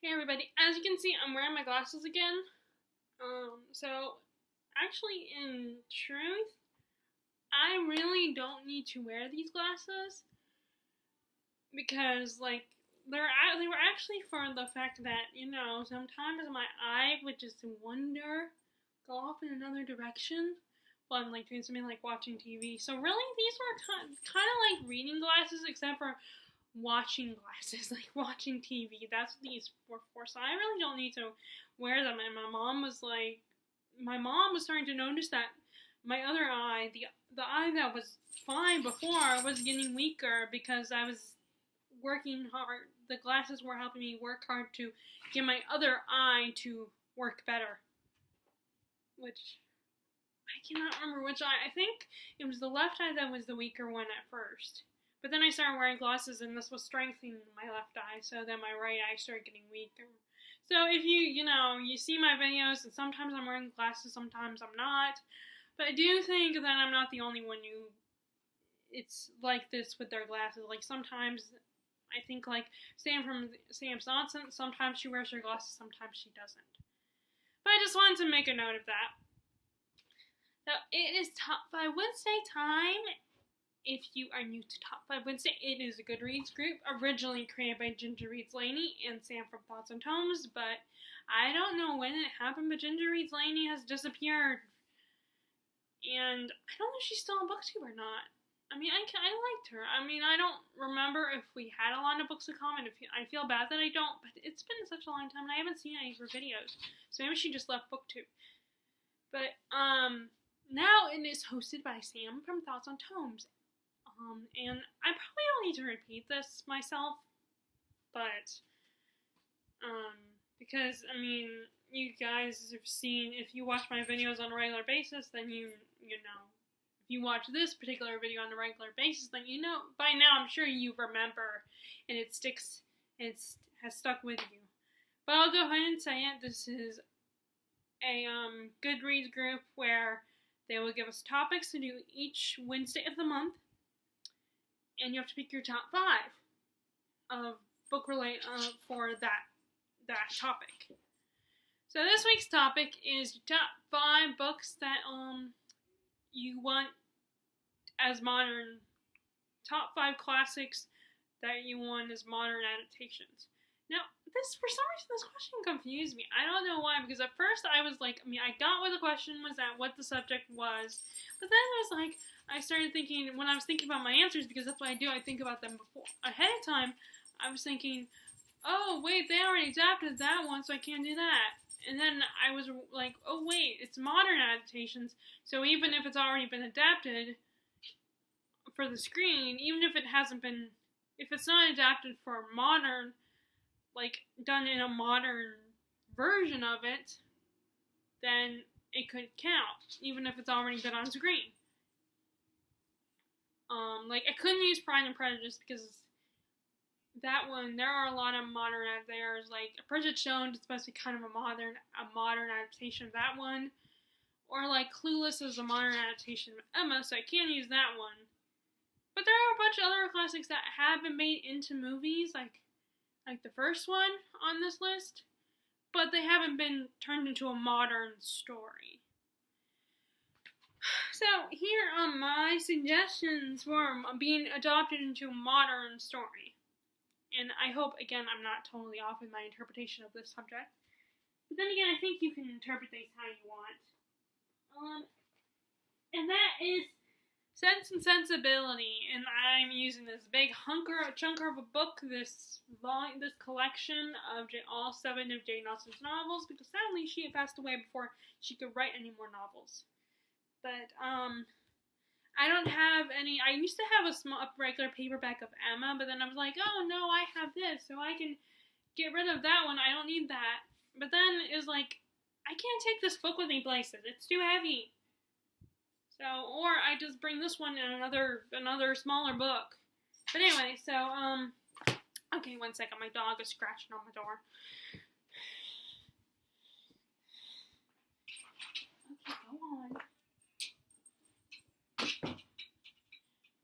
Hey everybody, as you can see, I'm wearing my glasses again. So actually in truth, I really don't need to wear these glasses because they were actually for the fact that, sometimes my eye would just wander, go off in another direction while I'm doing something like watching TV. So really these were kind of like reading glasses except for watching glasses, like watching TV. That's what these were for. So I really don't need to wear them. And my mom was starting to notice that my other eye, the eye that was fine before, was getting weaker because I was working hard. The glasses were helping me work hard to get my other eye to work better. Which I cannot remember which eye. I think it was the left eye that was the weaker one at first. But then I started wearing glasses and this was strengthening my left eye, so then my right eye started getting weaker. So if you see my videos, and sometimes I'm wearing glasses, sometimes I'm not. But I do think that I'm not the only one who it's like this with their glasses. Like sometimes I think like Sam from Sam's Nonsense, sometimes she wears her glasses, sometimes she doesn't. But I just wanted to make a note of that. So it is TopFive Wednesday time. If you are new to TopFive Wednesday, it is a Goodreads group originally created by Ginger Reads Laney and Sam from Thoughts and Tomes, but I don't know when it happened, but Ginger Reads Laney has disappeared. And I don't know if she's still on BookTube or not. I mean, I liked her. I mean, I don't remember if we had a lot of books to comment. I feel bad that I don't, but it's been such a long time and I haven't seen any of her videos. So maybe she just left BookTube. But, now it is hosted by Sam from Thoughts on Tomes. And I probably don't need to repeat this myself, but, because, I mean, you guys have seen, if you watch my videos on a regular basis, then you know, if you watch this particular video on a regular basis, then you know, by now I'm sure you remember, and it has stuck with you. But I'll go ahead and say it, this is a, Goodreads group where they will give us topics to do each Wednesday of the month. And you have to pick your top 5 of book for that topic. So this week's topic is top 5 books that you want as modern, top 5 classics that you want as modern adaptations. Now, for some reason this question confused me. I don't know why, because at first I was like, I got what the question was at, what the subject was, but then it was like, I started thinking, when I was thinking about my answers, because that's what I do, I think about them ahead of time, I was thinking, oh, wait, they already adapted that one, so I can't do that. And then I was like, oh, wait, it's modern adaptations, so even if it's already been adapted for the screen, even if if it's not adapted for modern, done in a modern version of it, then it could count, even if it's already been on screen. I couldn't use Pride and Prejudice because that one, there are a lot of modern adaptations, Bridget Jones is supposed to be kind of a modern adaptation of that one, or Clueless is a modern adaptation of Emma, so I can't use that one. But there are a bunch of other classics that have been made into movies, like the first one on this list, but they haven't been turned into a modern story. So here are my suggestions for being adopted into a modern story. And I hope, again, I'm not totally off in my interpretation of this subject. But then again, I think you can interpret these how you want. And that is Sense and Sensibility. And I'm using this big chunker of a book, this collection of all 7 of Jane Austen's novels, because sadly she had passed away before she could write any more novels. But, I don't have any. I used to have a regular paperback of Emma, but then I was like, oh no, I have this, so I can get rid of that one. I don't need that. But then it was like, I can't take this book with me places. It's too heavy. So, or I just bring this one in another smaller book. But anyway, so, okay, one second. My dog is scratching on my door. Okay, go on.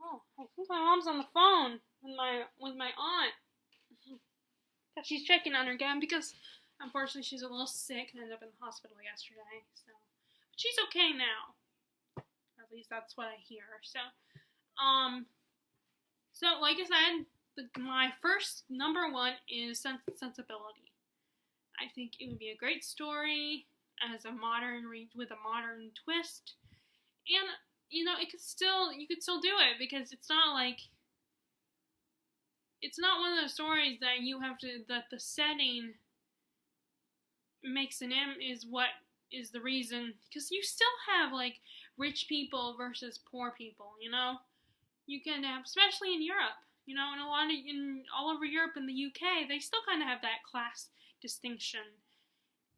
Oh, I think my mom's on the phone with my aunt. that she's checking on her again because unfortunately she's a little sick and ended up in the hospital yesterday. So, but she's okay now. At least that's what I hear. So like I said, my first number one is Sensibility. I think it would be a great story as a modern with a modern twist, and you could still do it because it's not one of those stories that you have to that the setting makes is what is the reason, because you still have like rich people versus poor people. You can have, especially in Europe, and all over Europe and the UK, they still kind of have that class distinction.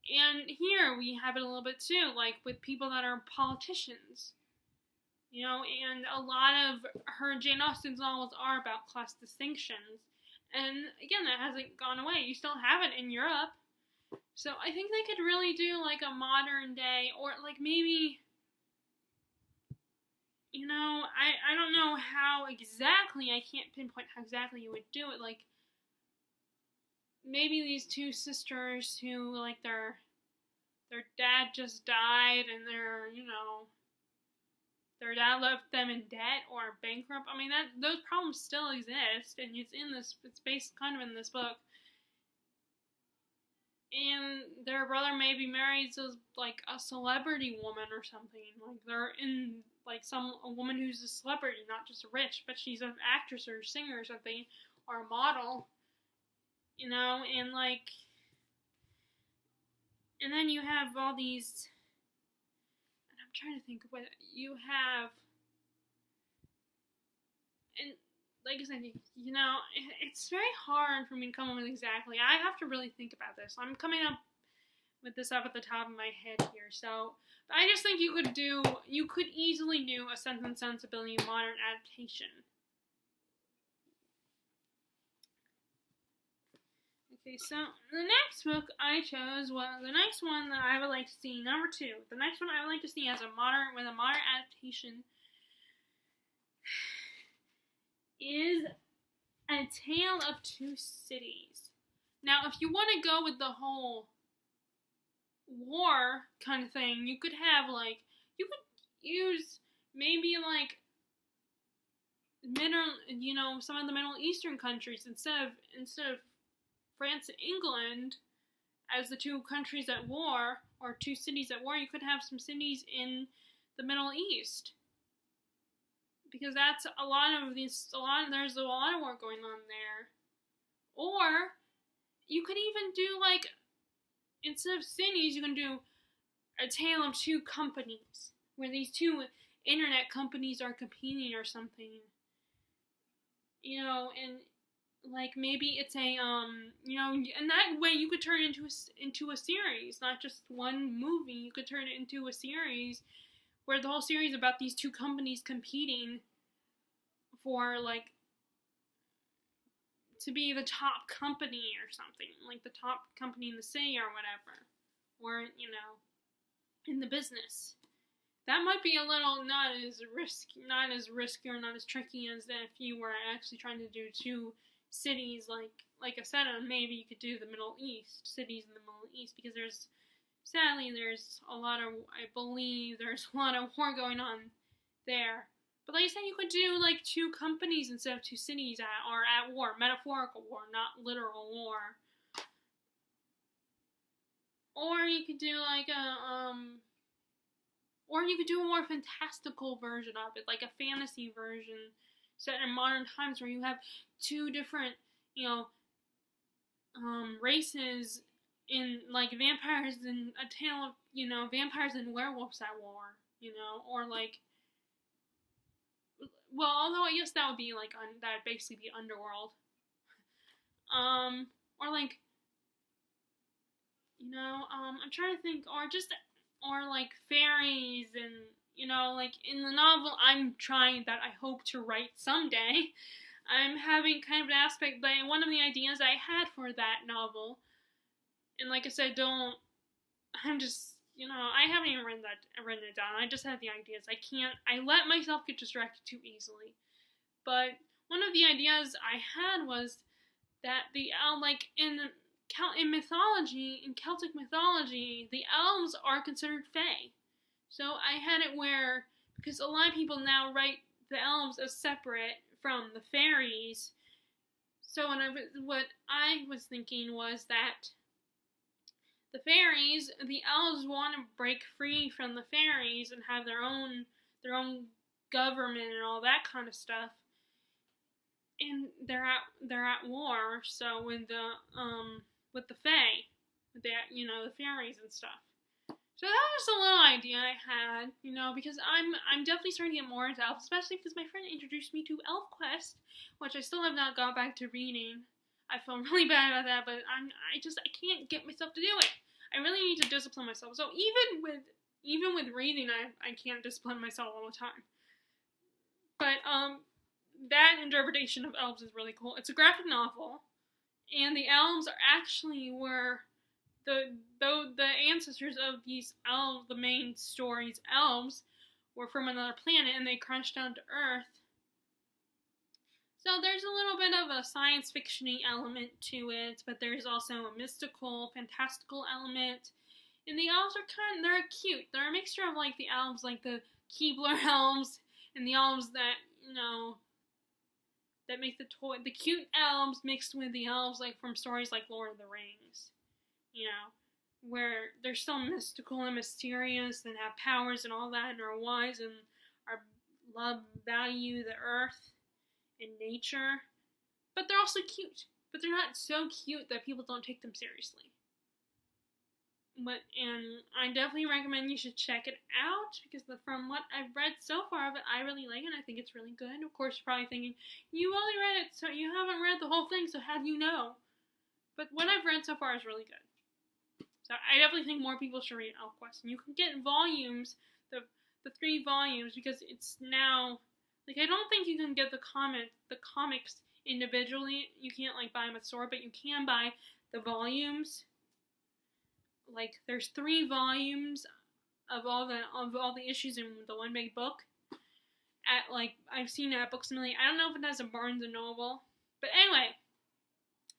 And here we have it a little bit too, like with people that are politicians. And a lot of Jane Austen's novels are about class distinctions. And again, that hasn't gone away. You still have it in Europe. So I think they could really do like a modern day, or like maybe, I don't know how exactly, I can't pinpoint how exactly you would do it. Like, maybe these two sisters who, like, their dad just died and their dad left them in debt or bankrupt. I mean, those problems still exist, and it's based kind of in this book. And their brother maybe marries like a celebrity woman or something. Like they're in like a woman who's a celebrity, not just rich, but she's an actress or a singer or something, or a model. And like, and then you have all these, and I'm trying to think of what you have, and like I said, it's very hard for me to come up with exactly. I have to really think about this. I'm coming up with this up at the top of my head here, so I just think you could easily do a Sense and Sensibility modern adaptation. Okay, so the next book I chose was the next one that I would like to see, number 2. The next one I would like to see as a modern adaptation is A Tale of Two Cities. Now, if you want to go with the whole war kind of thing, you could have you could use maybe some of the Middle Eastern countries instead of France and England as the two countries at war, or two cities at war. You could have some cities in the Middle East, because that's there's a lot of war going on there. Or you could even do instead of cities, you can do A Tale of Two Companies, where these two internet companies are competing or something. And maybe it's and that way you could turn it into a series, not just one movie. You could turn it into a series where the whole series is about these two companies competing for to be the top company or something, like the top company in the city or whatever, or in the business. That might be a little not as risky or not as tricky as if you were actually trying to do two cities, like I said, maybe you could do the Middle East, cities in the Middle East, because there's a lot of war going on there. But like I said, you could do two companies instead of two cities at war, metaphorical war, not literal war. Or you could do or you could do a more fantastical version of it, like a fantasy version set in modern times, where you have two different, races in vampires and A Tale of, vampires and werewolves at war, or well, although I guess that would be that would basically be underworld. Or I'm trying to think, or fairies and, in the novel I'm trying, that I hope to write someday, I'm having kind of an aspect, one of the ideas I had for that novel, and like I said, I haven't even written it down, I just have the ideas. I let myself get distracted too easily. But one of the ideas I had was that the like in mythology, in Celtic mythology, the elves are considered fae. So I had it where, because a lot of people now write the elves as separate from the fairies. So what I was thinking was that the fairies, the elves want to break free from the fairies and have their own government and all that kind of stuff. And they're at war, so with the fae, with the the fairies and stuff. So that was a little idea I had, because I'm definitely starting to get more into elves, especially because my friend introduced me to ElfQuest, which I still have not got back to reading. I feel really bad about that, but I can't get myself to do it. I really need to discipline myself. So even with reading, I can't discipline myself all the time. But that interpretation of elves is really cool. It's a graphic novel, and the elves were the ancestors of these elves. The main story's elves were from another planet, and they crashed down to Earth. So there's a little bit of a science fiction-y element to it, but there's also a mystical, fantastical element. And the elves they're cute. They're a mixture of like the elves, like the Keebler elves, and the elves that that make the cute elves mixed with the elves like from stories like Lord of the Rings, where they're so mystical and mysterious and have powers and all that and are wise and value the earth and nature, but they're also cute. But they're not so cute that people don't take them seriously. And I definitely recommend you should check it out, because from what I've read so far of it, I really like it. I think it's really good. Of course, you're probably thinking, you only read it, so you haven't read the whole thing, so how do you know? But what I've read so far is really good. So I definitely think more people should read ElfQuest. And you can get volumes, the 3 volumes, because it's now, like, I don't think you can get the comics individually. You can't, like, buy them at the store, but you can buy the volumes. Like, there's 3 volumes of all the issues in the one big book. At, like, I've seen it at Books A Million. I don't know if it has a Barnes & Noble. But anyway,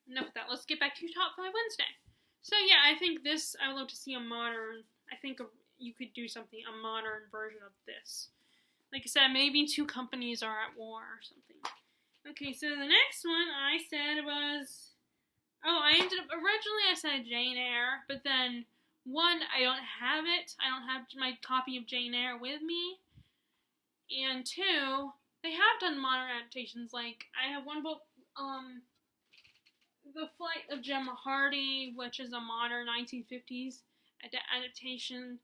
enough of that. Let's get back to Top 5 Wednesday. So yeah, I think I would love to see I think you could do a modern version of this. Like I said, maybe 2 companies are at war or something. Okay, so the next one I said was, originally I said Jane Eyre, but then, 1, I don't have it. I don't have my copy of Jane Eyre with me. And 2, they have done modern adaptations. Like, I have one book, The Flight of Gemma Hardy, which is a modern 1950s adaptation.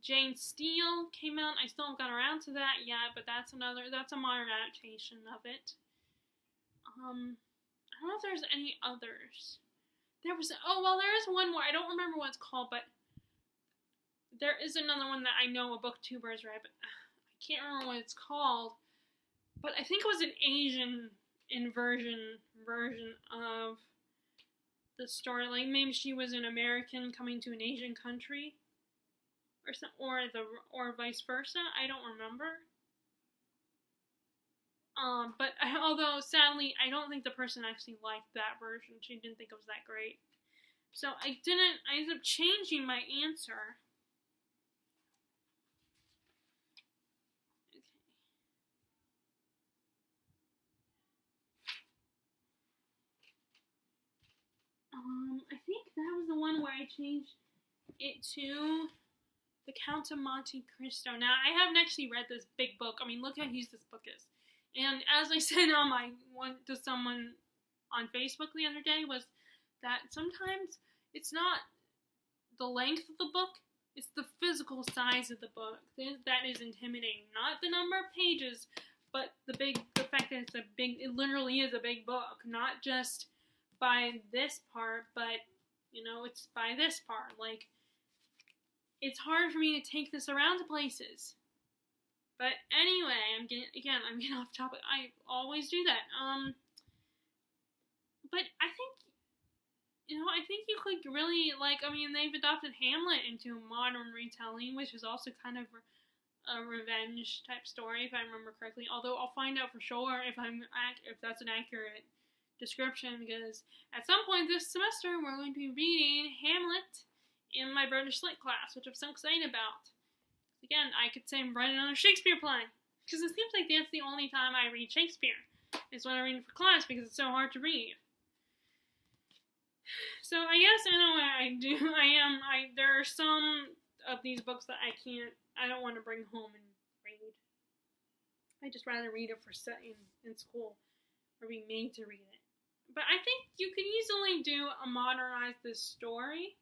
Jane Steele came out. I still haven't got around to that yet, but that's a modern adaptation of it. I don't know if there's any others. There is one more. I don't remember what it's called, but there is another one that I know a booktuber has read, but I can't remember what it's called. But I think it was an Asian version of the story. Like, maybe she was an American coming to an Asian country, or vice versa. I don't remember. But although sadly, I don't think the person actually liked that version. She didn't think it was that great. So I ended up changing my answer. I think that was the one where I changed it to The Count of Monte Cristo. Now, I haven't actually read this big book. I mean, look how huge this book is. And as I said to someone on Facebook the other day, was that sometimes it's not the length of the book, it's the physical size of the book that is intimidating. Not the number of pages, but the fact that it literally is a big book. Not just by this part, but, it's by this part. Like, it's hard for me to take this around to places. But anyway, I'm getting off topic. I always do that. But I think, I think you could really, they've adopted Hamlet into a modern retelling, which is also kind of a revenge type story, if I remember correctly. Although I'll find out for sure if that's an accurate description, because at some point this semester we're going to be reading Hamlet in my British Lit class, which I'm so excited about. Again, I could say I'm writing another Shakespeare play, because it seems like that's the only time I read Shakespeare, is when I read it for class, because it's so hard to read. So I guess I know what I do. There are some of these books that I don't want to bring home and read. I just rather read it for in school, or be made to read it. But I think you could easily modernize this story.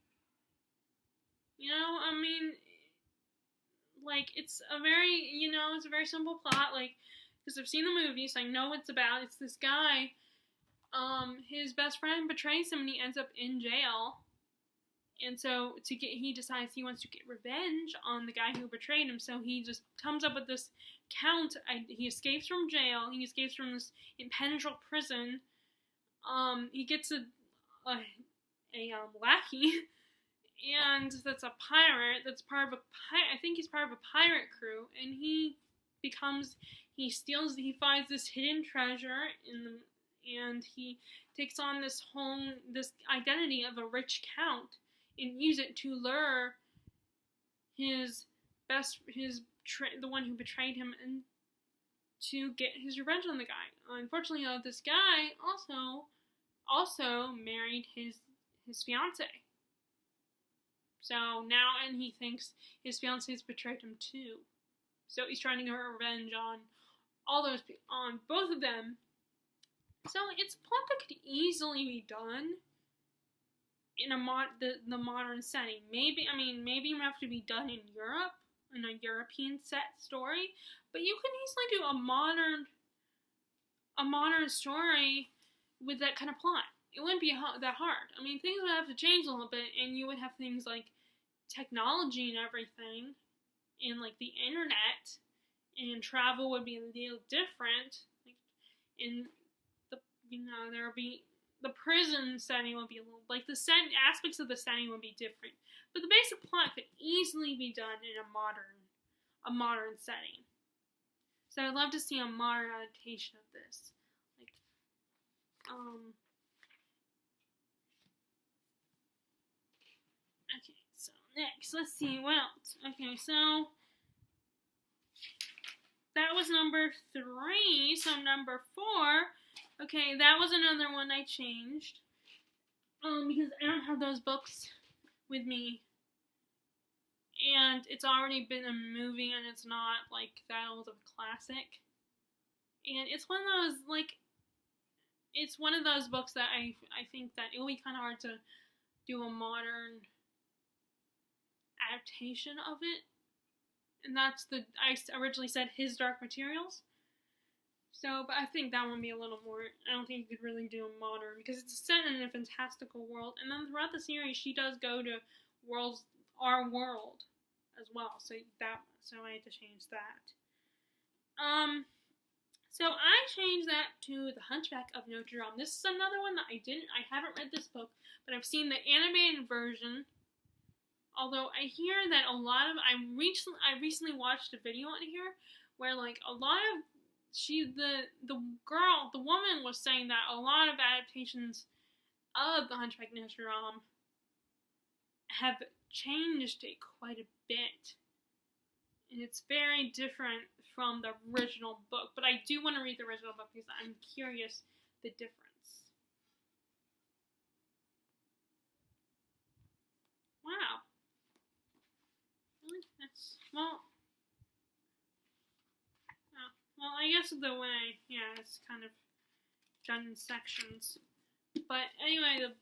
You know, I mean, like, it's a very simple plot, like, because I've seen the movie, so I know what it's about. It's this guy, his best friend betrays him and he ends up in jail. And so he decides he wants to get revenge on the guy who betrayed him. So he just comes up with this count. He escapes from jail. He escapes from this impenetrable prison. He gets a lackey, and that's a pirate. That's part of I think he's part of a pirate crew, and he finds this hidden treasure and he takes on this identity of a rich count, and use it to lure the one who betrayed him, and to get his revenge on the guy. Unfortunately, this guy also married his fiancée. So now, and he thinks his fiancee's betrayed him too. So he's trying to get revenge on on both of them. So it's a plot that could easily be done in the modern setting. Maybe it have to be done in Europe, in a European set story, but you can easily do a modern story with that kind of plot. It wouldn't be that hard. I mean, things would have to change a little bit, and you would have things like technology and everything, and like the internet, and travel would be a little different. There would be the prison setting would be a little, like, the aspects of the setting would be different, but the basic plot could easily be done in a modern setting. So I'd love to see a modern adaptation of this. Like, okay, so next, let's see, what else? Okay, so that was number 3, so number 4, okay, that was another one I changed, because I don't have those books with me, and it's already been a movie, and it's not, like, that old of a classic, and it's one of those books that I think that it will be kind of hard to do a modern adaptation of it, and I originally said His Dark Materials. So, but I think that one would be a little more, I don't think you could really do a modern, because it's set in a fantastical world, and then throughout the series, she does go to our world as well, so I had to change that. So I changed that to The Hunchback of Notre Dame. This is another one that I haven't read this book, but I've seen the animated version, although I hear that I recently watched a video on here, where, like, a lot of, the woman was saying that a lot of adaptations of The Hunchback of Notre Dame have changed it quite a bit. And it's very different from the original book. But I do want to read the original book because I'm curious the difference. Wow. Really? Well, I guess it's kind of done in sections. But anyway,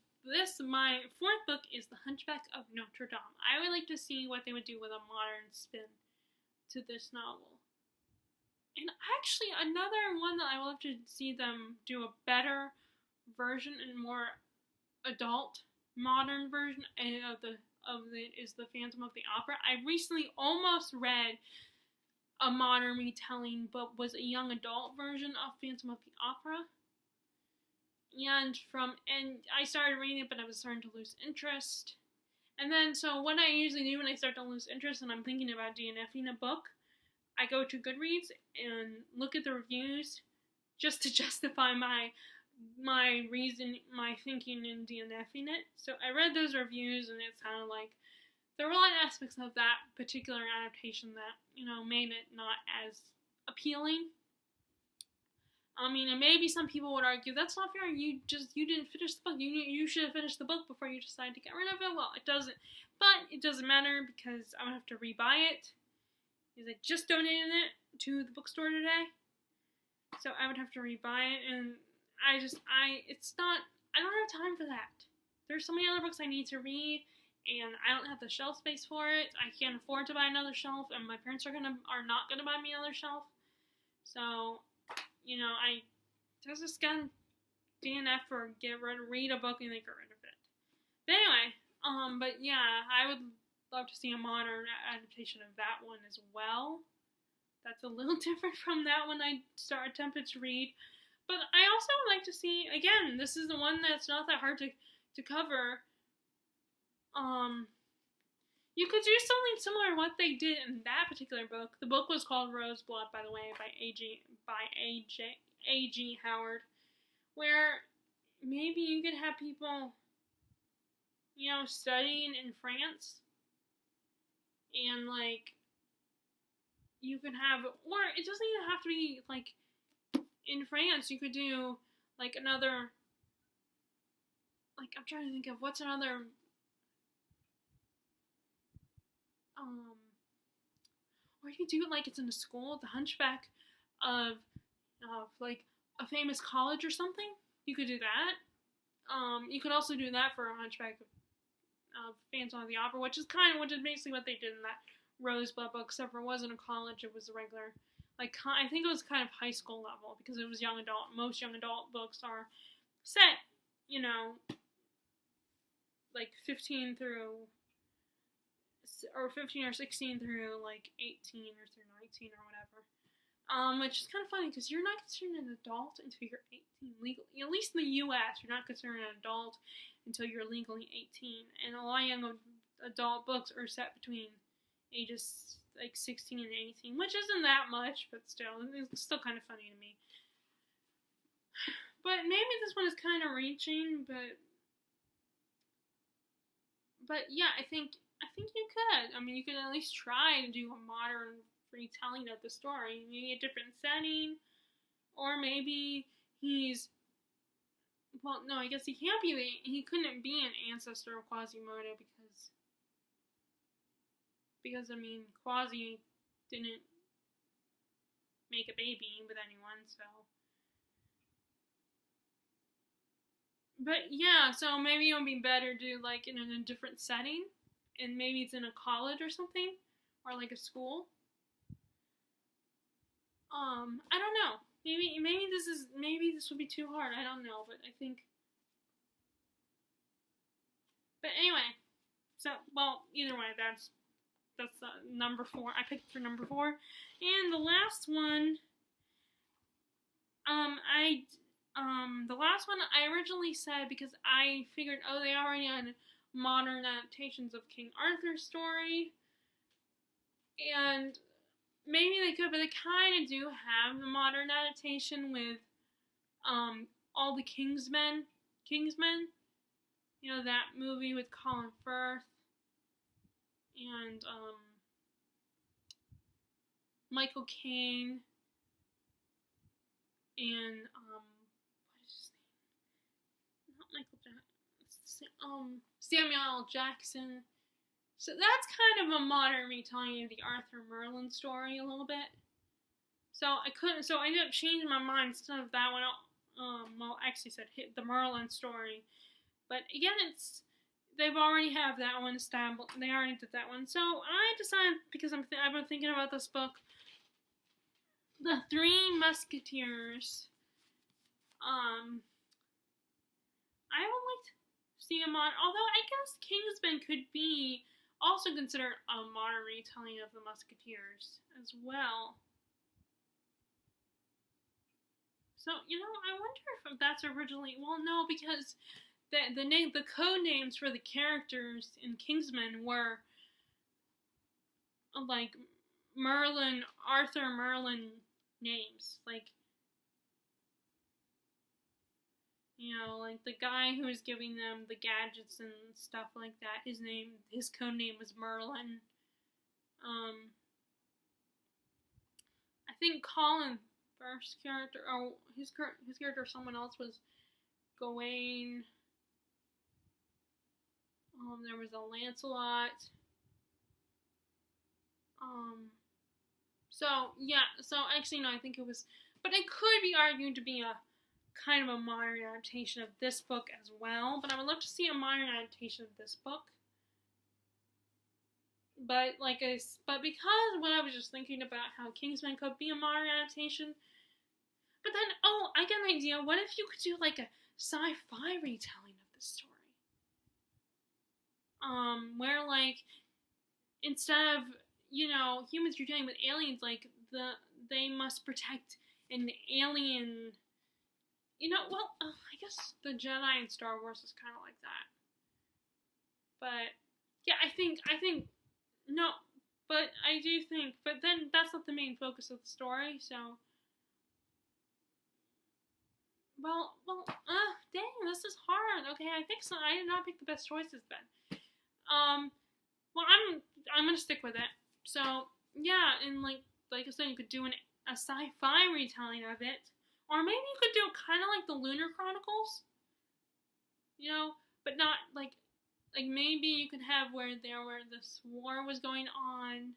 my 4th book is The Hunchback of Notre Dame. I would like to see what they would do with a modern spin to this novel. And actually, another one that I would love to see them do a better version and more adult, modern version of is The Phantom of the Opera. I recently almost read a modern retelling, but was a young adult version of Phantom of the Opera. And I started reading it, but I was starting to lose interest. And then, so what I usually do when I start to lose interest and I'm thinking about DNFing a book, I go to Goodreads and look at the reviews just to justify my my thinking in DNFing it. So I read those reviews, and it sounded like there were a lot of aspects of that particular adaptation that, made it not as appealing. I mean, and maybe some people would argue that's not fair. You didn't finish the book. You should have finished the book before you decided to get rid of it. Well, it doesn't matter because I'm gonna have to rebuy it. Because I just donated it to the bookstore today, so I would have to rebuy it, and I don't have time for that. There's so many other books I need to read, and I don't have the shelf space for it. I can't afford to buy another shelf, and my parents are not gonna buy me another shelf. So, I just gotta DNF or read a book and then get rid of it. But anyway, but yeah, I would love to see a modern adaptation of that one as well. That's a little different from that one I attempted to read. But I also would like to see, again, this is the one that's not that hard to cover. You could do something similar to what they did in that particular book. The book was called Roseblood, by the way, by A.G. Howard, where maybe you could have people, studying in France, and, you could have, or it doesn't even have to be, in France. You could do, another, I'm trying to think of what's another, or you could do it it's in a school, the Hunchback of a famous college or something. You could do that. You could also do that for a Hunchback of Phantom of the Opera, which is basically what they did in that Rosebud book, except for it wasn't a college, it was a regular, I think it was kind of high school level, because it was young adult. Most young adult books are set, 15 through, or 15 or 16 through, 18 or through 19 or whatever. Which is kind of funny, because you're not considered an adult until you're 18 legally. At least in the U.S., you're not considered an adult until you're legally 18. And a lot of young adult books are set between ages 16 and 18, which isn't that much, but still, it's still kind of funny to me. But maybe this one is kind of reaching, but yeah, I think you could. I mean, you could at least try to do a modern retelling of the story, maybe a different setting, or maybe I guess he couldn't be an ancestor of Quasimodo because I mean, Quasi didn't make a baby with anyone, so. But yeah, so maybe it would be better to do in a different setting, and maybe it's in a college or something, or a school. I don't know. Maybe this would be too hard. I don't know, but I think. But anyway, so either way, that's number 4. I picked for number 4, and the last one. The last one I originally said because I figured, they already had modern adaptations of King Arthur's story, and maybe they could, but they kind of do have a modern adaptation with, all the Kingsmen, that movie with Colin Firth, and, Michael Caine, and, what is his name? Not Michael Jackson. Samuel L. Jackson. So that's kind of a modern retelling of the Arthur Merlin story a little bit. So I ended up changing my mind instead of that one. I actually said the Merlin story. But again, they've already have that one established. They already did that one. So I decided, because I've been thinking about this book, The Three Musketeers. I would like to see a modern, although I guess Kingsman could be also considered a modern retelling of the Musketeers as well. So, I wonder if that's originally, no, because the code names for the characters in Kingsman were Arthur Merlin names, You know, like the guy who was giving them the gadgets and stuff like that, his code name was Merlin. I think Colin first character, or his character or someone else was Gawain. There was a Lancelot. So actually no, I think it was, but it could be argued to be a kind of a modern adaptation of this book as well. But I would love to see a modern adaptation of this book. But because what I was just thinking about how Kingsman could be a modern adaptation. But then, I get an idea. What if you could do like a sci-fi retelling of this story? Where like instead of humans are dealing with aliens, like they must protect an alien. I guess the Jedi in Star Wars is kind of like that. But yeah, I think no, but I do think, but then that's not the main focus of the story. So, dang, this is hard. Okay, I think so. I did not pick the best choices then. Well, I'm gonna stick with it. So yeah, and like I said, you could do a sci-fi retelling of it, or maybe you could do kind of like the Lunar Chronicles, but not like maybe you could have where this war was going on,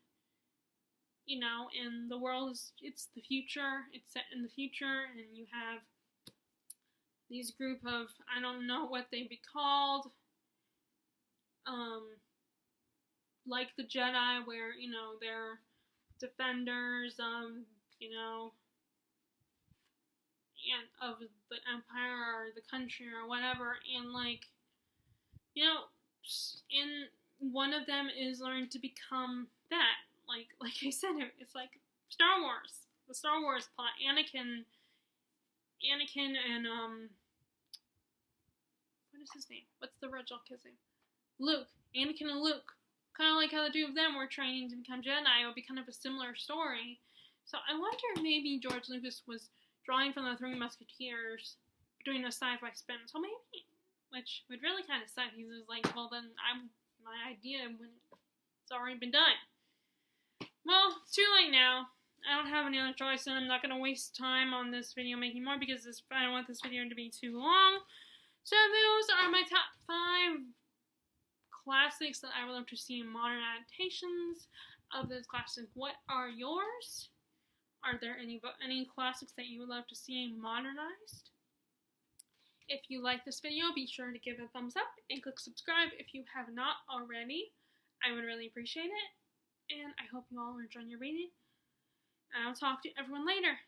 and the world it's the future, it's set in the future, and you have these group of, I don't know what they'd be called, like the Jedi, where, they're defenders of, and of the Empire or the country or whatever, and and one of them is learned to become that, like I said, it's like Star Wars, the Star Wars plot, Anakin and what is his name? What's the original kid's name? Luke. Anakin and Luke. Kind of like how the two of them were training to become Jedi. It would be kind of a similar story. So I wonder if maybe George Lucas was drawing from the Three Musketeers, doing a sci-fi spin. So maybe, which would really kind of suck. He was like, well then my idea when it's already been done. Well, it's too late now. I don't have any other choice, and I'm not going to waste time on this video making more because I don't want this video to be too long. So those are my top 5 classics that I would love to see in modern adaptations of those classics. What are yours? Are there any classics that you would love to see modernized? If you like this video, be sure to give it a thumbs up and click subscribe if you have not already. I would really appreciate it. And I hope you all are enjoying your reading. And I'll talk to everyone later.